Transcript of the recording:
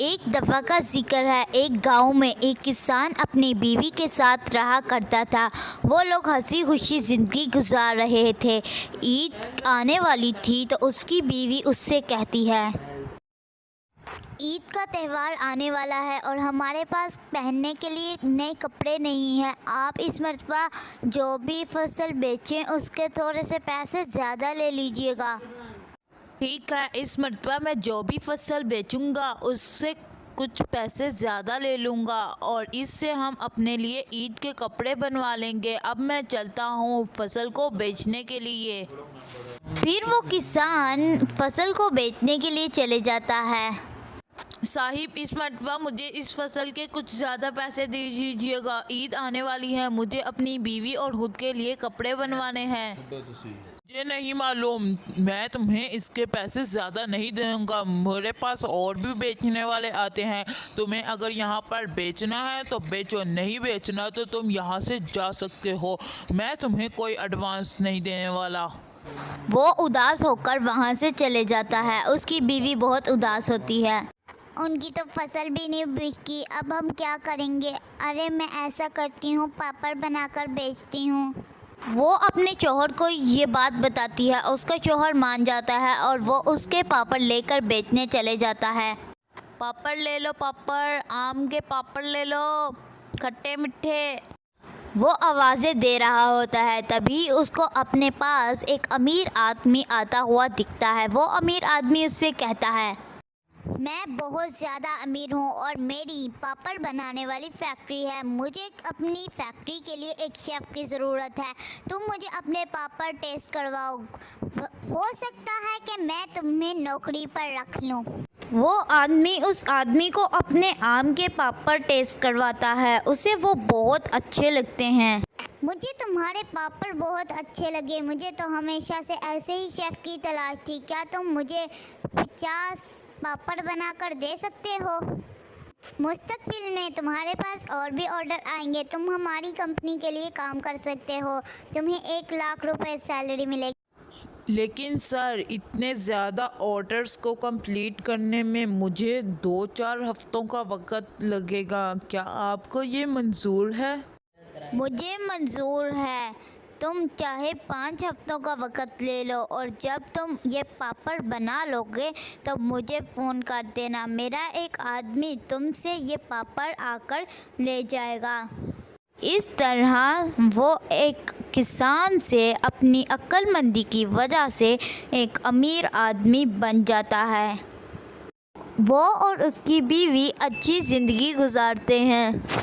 एक दफ़ा का ज़िक्र है। एक गांव में एक किसान अपनी बीवी के साथ रहा करता था। वो लोग हंसी खुशी ज़िंदगी गुजार रहे थे। ईद आने वाली थी तो उसकी बीवी उससे कहती है, ईद का त्यौहार आने वाला है और हमारे पास पहनने के लिए नए कपड़े नहीं हैं। आप इस मर्तबा जो भी फसल बेचें उसके थोड़े से पैसे ज़्यादा ले लीजिएगा। ठीक है, इस मर्तबा मैं जो भी फसल बेचूंगा उससे कुछ पैसे ज़्यादा ले लूँगा और इससे हम अपने लिए ईद के कपड़े बनवा लेंगे। अब मैं चलता हूँ फसल को बेचने के लिए। फिर वो किसान फसल को बेचने के लिए चले जाता है। साहिब, इस मर्तबा मुझे इस फसल के कुछ ज़्यादा पैसे दे दीजिएगा। ईद आने वाली है, मुझे अपनी बीवी और खुद के लिए कपड़े बनवाने हैं। ये नहीं मालूम, मैं तुम्हें इसके पैसे ज़्यादा नहीं दूंगा। मेरे पास और भी बेचने वाले आते हैं। तुम्हें अगर यहाँ पर बेचना है तो बेचो, नहीं बेचना तो तुम यहाँ से जा सकते हो। मैं तुम्हें कोई एडवांस नहीं देने वाला। वो उदास होकर वहाँ से चले जाता है। उसकी बीवी बहुत उदास होती है। उनकी तो फसल भी नहीं बिकी, अब हम क्या करेंगे। अरे मैं ऐसा करती हूँ, पापड़ बनाकर बेचती हूँ। वो अपने शौहर को ये बात बताती है। उसका शौहर मान जाता है और वो उसके पापड़ लेकर बेचने चले जाता है। पापड़ ले लो पापड़, आम के पापड़ ले लो, खट्टे मीठे। वो आवाज़ें दे रहा होता है। तभी उसको अपने पास एक अमीर आदमी आता हुआ दिखता है। वो अमीर आदमी उससे कहता है, मैं बहुत ज़्यादा अमीर हूँ और मेरी पापड़ बनाने वाली फैक्ट्री है। मुझे अपनी फैक्ट्री के लिए एक शेफ़ की ज़रूरत है। तुम मुझे अपने पापड़ टेस्ट करवाओ। हो सकता है कि मैं तुम्हें नौकरी पर रख लूँ। वो आदमी उस आदमी को अपने आम के पापड़ टेस्ट करवाता है। उसे वो बहुत अच्छे लगते हैं। मुझे तुम्हारे पापड़ बहुत अच्छे लगे। मुझे तो हमेशा से ऐसे ही शेफ़ की तलाश थी। क्या तुम मुझे 50 पापड़ बनाकर दे सकते हो? मुस्तकबिल में तुम्हारे पास और भी ऑर्डर आएंगे। तुम हमारी कंपनी के लिए काम कर सकते हो। तुम्हें 1 लाख रुपए सैलरी मिलेगी। लेकिन सर, इतने ज़्यादा ऑर्डर्स को कंप्लीट करने में मुझे 2-4 हफ्तों का वक्त लगेगा। क्या आपको ये मंजूर है? मुझे मंजूर है। तुम चाहे 5 हफ्तों का वक़्त ले लो और जब तुम ये पापड़ बना लोगे तो मुझे फ़ोन कर देना। मेरा एक आदमी तुमसे ये पापड़ आकर ले जाएगा। इस तरह वो एक किसान से अपनी अक्लमंदी की वजह से एक अमीर आदमी बन जाता है। वो और उसकी बीवी अच्छी ज़िंदगी गुजारते हैं।